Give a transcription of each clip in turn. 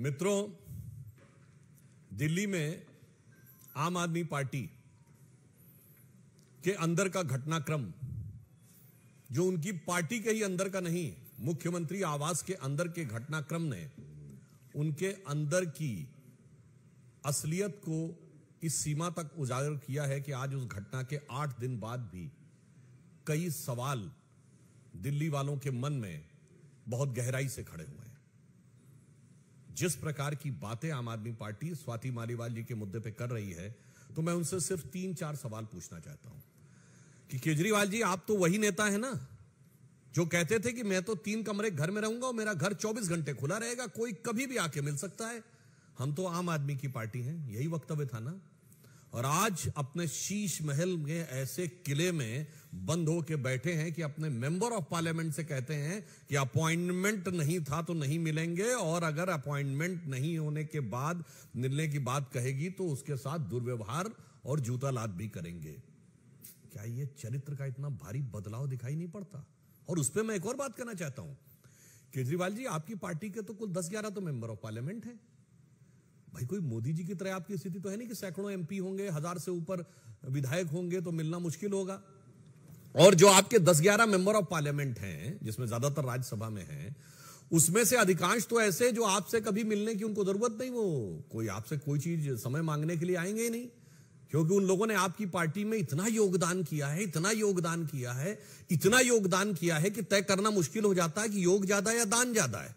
मित्रों, दिल्ली में आम आदमी पार्टी के अंदर का घटनाक्रम, जो उनकी पार्टी के ही अंदर का नहीं, मुख्यमंत्री आवास के अंदर के घटनाक्रम ने उनके अंदर की असलियत को इस सीमा तक उजागर किया है कि आज उस घटना के 8 दिन बाद भी कई सवाल दिल्ली वालों के मन में बहुत गहराई से खड़े हुए हैं। जिस प्रकार की बातें आम आदमी पार्टी स्वाति मालीवाल जी के मुद्दे पे कर रही है, तो मैं उनसे सिर्फ 3-4 सवाल पूछना चाहता हूं कि केजरीवाल जी, आप तो वही नेता है ना जो कहते थे कि मैं तो 3 कमरे घर में रहूंगा और मेरा घर 24 घंटे खुला रहेगा, कोई कभी भी आके मिल सकता है, हम तो आम आदमी की पार्टी हैं, यही वक्तव्य था ना। और आज अपने शीश महल में ऐसे किले में बंद होके बैठे हैं कि अपने मेंबर ऑफ पार्लियामेंट से कहते हैं कि अपॉइंटमेंट नहीं था तो नहीं मिलेंगे, और अगर अपॉइंटमेंट नहीं होने के बाद मिलने की बात कहेगी तो उसके साथ दुर्व्यवहार और जूता लात भी करेंगे। क्या ये चरित्र का इतना भारी बदलाव दिखाई नहीं पड़ता? और उस पर मैं एक और बात करना चाहता हूं, केजरीवाल जी, आपकी पार्टी के तो कुल 10-11 तो मेंबर ऑफ पार्लियामेंट है भाई। कोई मोदी जी की तरह आपकी स्थिति तो है नहीं कि सैकड़ों एमपी होंगे, 1000 से ऊपर विधायक होंगे तो मिलना मुश्किल होगा। और जो आपके 10-11 मेंबर ऑफ पार्लियामेंट हैं, जिसमें ज्यादातर राज्यसभा में हैं, उसमें से अधिकांश तो ऐसे जो आपसे कभी मिलने की उनको जरूरत नहीं, वो कोई आपसे कोई चीज समय मांगने के लिए आएंगे ही नहीं, क्योंकि उन लोगों ने आपकी पार्टी में इतना योगदान किया है, इतना योगदान किया है, इतना योगदान किया है कि तय करना मुश्किल हो जाता है कि योग ज्यादा या दान ज्यादा है।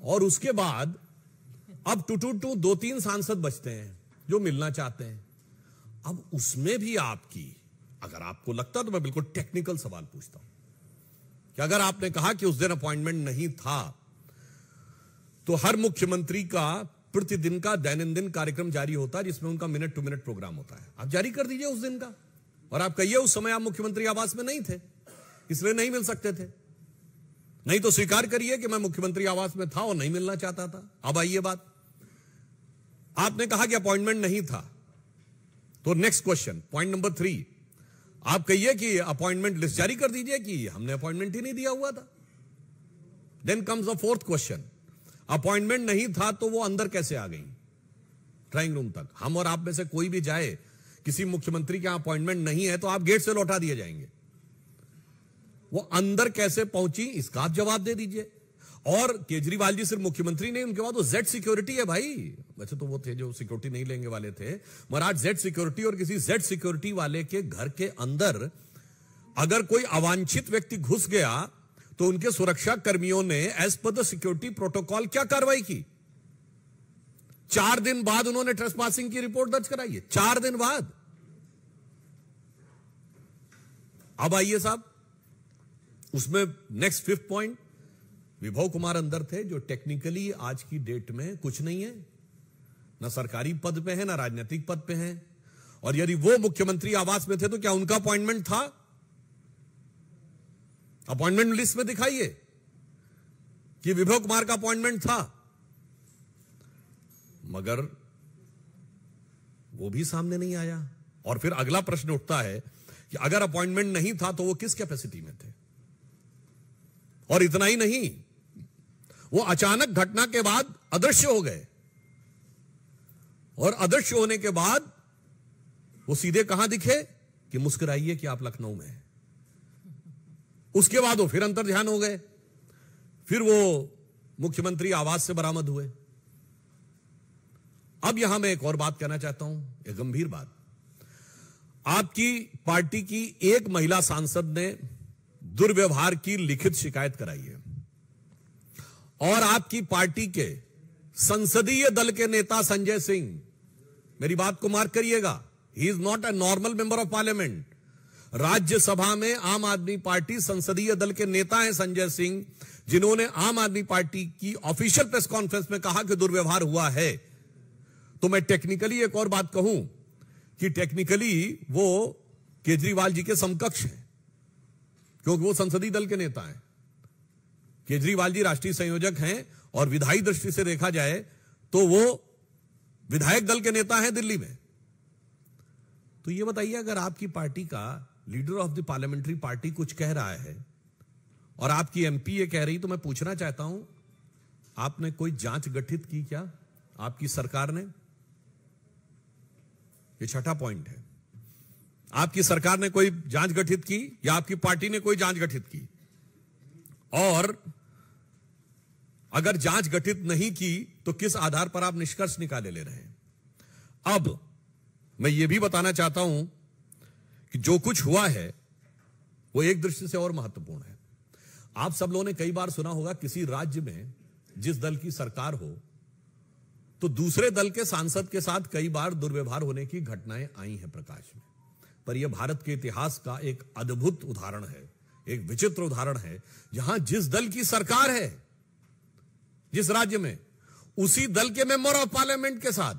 और उसके बाद अब टू 2-3 सांसद बचते हैं जो मिलना चाहते हैं। अब उसमें भी आपकी, अगर आपको लगता तो मैं बिल्कुल टेक्निकल सवाल पूछता हूं कि अगर आपने कहा कि उस दिन अपॉइंटमेंट नहीं था, तो हर मुख्यमंत्री का प्रतिदिन का दैनंदिन कार्यक्रम जारी होता है जिसमें उनका मिनट टू मिनट प्रोग्राम होता है, आप जारी कर दीजिए उस दिन का, और आप कहिए उस समय आप मुख्यमंत्री आवास में नहीं थे इसलिए नहीं मिल सकते थे, नहीं तो स्वीकार करिए कि मैं मुख्यमंत्री आवास में था और नहीं मिलना चाहता था। अब आइए बात, आपने कहा कि अपॉइंटमेंट नहीं था, तो नेक्स्ट क्वेश्चन, पॉइंट नंबर 3, आप कहिए कि अपॉइंटमेंट लिस्ट जारी कर दीजिए कि हमने अपॉइंटमेंट ही नहीं दिया हुआ था। Then comes the 4th question, appointment नहीं था तो वो अंदर कैसे आ गई ड्राइंग रूम तक? हम और आप में से कोई भी जाए, किसी मुख्यमंत्री के यहां अपॉइंटमेंट नहीं है तो आप गेट से लौटा दिए जाएंगे, वो अंदर कैसे पहुंची इसका आप जवाब दे दीजिए। और केजरीवाल जी सिर्फ मुख्यमंत्री नहीं, उनके बाद वो जेड सिक्योरिटी है भाई। वैसे तो वो थे जो सिक्योरिटी नहीं लेंगे वाले थे, मगर आज जेड सिक्योरिटी, और किसी जेड सिक्योरिटी वाले के घर के अंदर अगर कोई अवांछित व्यक्ति घुस गया तो उनके सुरक्षा कर्मियों ने as per the security protocol क्या कार्रवाई की? 4 दिन बाद उन्होंने ट्रेसपासिंग की रिपोर्ट दर्ज कराई है, 4 दिन बाद। अब आइए साहब, उसमें नेक्स्ट 5th पॉइंट, विभव कुमार अंदर थे जो टेक्निकली आज की डेट में कुछ नहीं है, ना सरकारी पद पे है ना राजनीतिक पद पे है, और यदि वो मुख्यमंत्री आवास में थे तो क्या उनका अपॉइंटमेंट था? अपॉइंटमेंट लिस्ट में दिखाइए कि विभव कुमार का अपॉइंटमेंट था, मगर वो भी सामने नहीं आया। और फिर अगला प्रश्न उठता है कि अगर अपॉइंटमेंट नहीं था तो वो किस कैपेसिटी में थे? और इतना ही नहीं, वो अचानक घटना के बाद अदृश्य हो गए, और अदृश्य होने के बाद वो सीधे कहां दिखे कि मुस्कुराइए कि आप लखनऊ में हैं। उसके बाद वो फिर अंतर ध्यान हो गए, फिर वो मुख्यमंत्री आवास से बरामद हुए। अब यहां मैं एक और बात कहना चाहता हूं, एक गंभीर बात। आपकी पार्टी की एक महिला सांसद ने दुर्व्यवहार की लिखित शिकायत कराई है, और आपकी पार्टी के संसदीय दल के नेता संजय सिंह, मेरी बात को मार्क करिएगा, he is not a normal member of parliament. Rajya Sabha में आम आदमी पार्टी संसदीय दल के नेता हैं संजय सिंह, जिन्होंने आम आदमी पार्टी की ऑफिशियल प्रेस कॉन्फ्रेंस में कहा कि दुर्व्यवहार हुआ है। तो मैं टेक्निकली एक और बात कहूं कि टेक्निकली वो केजरीवाल जी के समकक्ष हैं, क्योंकि वो संसदीय दल के नेता हैं। केजरीवाल जी राष्ट्रीय संयोजक हैं, और विधायी दृष्टि से देखा जाए तो वो विधायक दल के नेता हैं दिल्ली में। तो ये बताइए, अगर आपकी पार्टी का leader of the parliamentary party कुछ कह रहा है और आपकी एमपी ये कह रही, तो मैं पूछना चाहता हूं आपने कोई जांच गठित की क्या आपकी सरकार ने? ये छठा पॉइंट है। आपकी सरकार ने कोई जांच गठित की या आपकी पार्टी ने कोई जांच गठित की? और अगर जांच गठित नहीं की तो किस आधार पर आप निष्कर्ष निकाले ले रहे हैं? अब मैं यह भी बताना चाहता हूं कि जो कुछ हुआ है वो एक दृष्टि से और महत्वपूर्ण है। आप सब लोगों ने कई बार सुना होगा किसी राज्य में जिस दल की सरकार हो तो दूसरे दल के सांसद के साथ कई बार दुर्व्यवहार होने की घटनाएं आई हैं प्रकाश में। पर यह भारत के इतिहास का एक अद्भुत उदाहरण है, एक विचित्र उदाहरण है, जहां जिस दल की सरकार है जिस राज्य में, उसी दल के मेंबर ऑफ पार्लियामेंट के साथ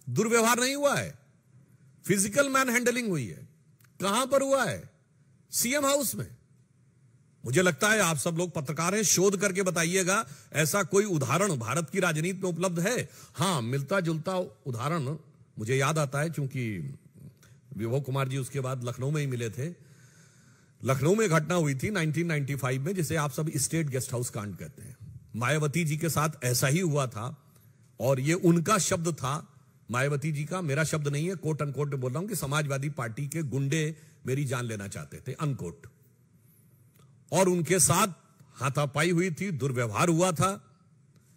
दुर्व्यवहार नहीं हुआ है, फिजिकल मैन हैंडलिंग हुई है। कहां पर हुआ है? सीएम हाउस में। मुझे लगता है आप सब लोग पत्रकार हैं, शोध करके बताइएगा ऐसा कोई उदाहरण भारत की राजनीति में उपलब्ध है? हां, मिलता जुलता उदाहरण मुझे याद आता है, क्योंकि विभव कुमार जी उसके बाद लखनऊ में ही मिले थे। लखनऊ में घटना हुई थी 1995 में, जिसे आप सब स्टेट गेस्ट हाउस कांड कहते हैं। मायावती जी के साथ ऐसा ही हुआ था और यह उनका शब्द था, मायावती जी का, मेरा शब्द नहीं है, कोट अनकोट बोल रहा हूं कि समाजवादी पार्टी के गुंडे मेरी जान लेना चाहते थे, अनकोट। और उनके साथ हाथापाई हुई थी, दुर्व्यवहार हुआ था,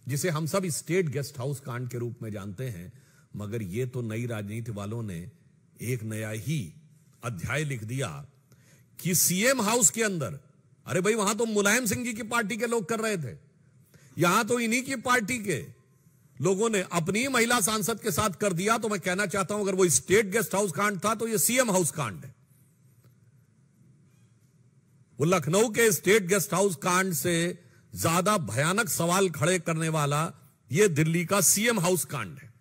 जिसे हम सब स्टेट गेस्ट हाउस कांड के रूप में जानते हैं। मगर यह तो नई राजनीति वालों ने एक नया ही अध्याय लिख दिया कि सीएम हाउस के अंदर, अरे भाई वहां तो मुलायम सिंह जी की पार्टी के लोग कर रहे थे, यहां तो इन्हीं की पार्टी के लोगों ने अपनी महिला सांसद के साथ कर दिया। तो मैं कहना चाहता हूं अगर वो स्टेट गेस्ट हाउस कांड था तो ये सीएम हाउस कांड है। वो लखनऊ के स्टेट गेस्ट हाउस कांड से ज्यादा भयानक सवाल खड़े करने वाला ये दिल्ली का सीएम हाउस कांड है।